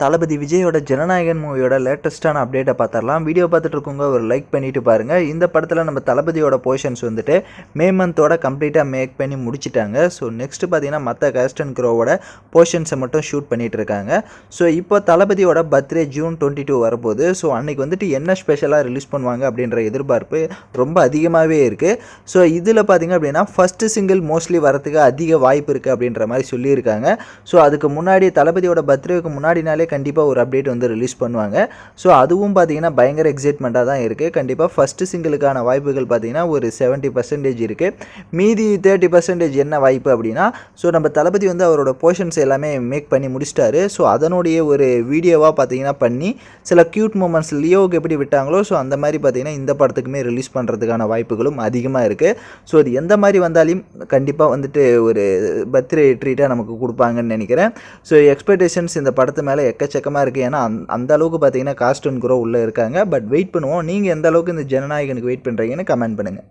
தளபதி விஜயோட ஜனநாயகன் மூவியோட லேட்டஸ்ட்டான அப்டேட்டை பார்த்துடலாம். வீடியோ பார்த்துட்டு இருக்கவங்க ஒரு லைக் பண்ணிட்டு பாருங்கள். இந்த படத்தில் நம்ம தளபதியோட போர்ஷன்ஸ் வந்துட்டு மே மந்தோட கம்ப்ளீட்டாக மேக் பண்ணி முடிச்சிட்டாங்க. ஸோ நெக்ஸ்ட்டு பார்த்தீங்கன்னா மற்ற காஸ்ட் அண்ட் க்ரோவோட போர்ஷன்ஸை மட்டும் ஷூட் பண்ணிகிட்டு இருக்காங்க. ஸோ இப்போ தளபதியோட பர்த்டே ஜூன் 22 வரப்போகுது. ஸோ அன்றைக்கி வந்துட்டு என்ன ஸ்பெஷலாக ரிலீஸ் பண்ணுவாங்க அப்படின்ற எதிர்பார்ப்பு ரொம்ப அதிகமாகவே இருக்குது. ஸோ இதில் பார்த்திங்க அப்படின்னா ஃபஸ்ட்டு சிங்கிள் மோஸ்ட்லி வரத்துக்கு அதிக வாய்ப்பு இருக்குது அப்படின்ற மாதிரி சொல்லியிருக்காங்க. ஸோ அதுக்கு முன்னாடி தளபதியோட பர்த்டேக்கு முன்னாடினாலே கண்டிப்பாக ஒரு அப்டேட் வந்து ரிலீஸ் பண்ணுவாங்க. ஸோ அதுவும் பார்த்தீங்கன்னா பயங்கர எக்ஸைட்மெண்ட்டாக தான் இருக்குது. கண்டிப்பாக ஃபஸ்ட்டு சிங்கிளுக்கான வாய்ப்புகள் பார்த்தீங்கன்னா ஒரு 70% இருக்குது. மீதி 30% என்ன வாய்ப்பு அப்படின்னா, ஸோ நம்ம தளபதி வந்து அவரோட போர்ஷன்ஸ் எல்லாமே மேக் பண்ணி முடிச்சிட்டாரு. ஸோ அதனுடைய ஒரு வீடியோவாக பார்த்தீங்கன்னா பண்ணி சில க்யூட் மூமெண்ட்ஸ் லியோவுக்கு எப்படி விட்டாங்களோ ஸோ அந்த மாதிரி பார்த்தீங்கன்னா இந்த படத்துக்குமே ரிலீஸ் பண்ணுறதுக்கான வாய்ப்புகளும் அதிகமாக இருக்குது. ஸோ அது எந்த மாதிரி வந்தாலும் கண்டிப்பாக வந்துட்டு ஒரு பர்த்டே ட்ரீட்டாக நமக்கு கொடுப்பாங்கன்னு நினைக்கிறேன். ஸோ எக்ஸ்பெக்டேஷன்ஸ் இந்த படத்து மேலே எக்கச்சக்கமாக இருக்குது. ஏன்னா அந்த அளவுக்கு பார்த்தீங்கன்னா காஸ்ட் அண்ட் க்ரோ உள்ளே இருக்காங்க. பட் வெயிட் பண்ணுவோம். நீங்கள் எந்த அளவுக்கு இந்த ஜனநாயகனுக்கு வெயிட் பண்ணுறீங்கன்னு கமெண்ட் பண்ணுங்கள்.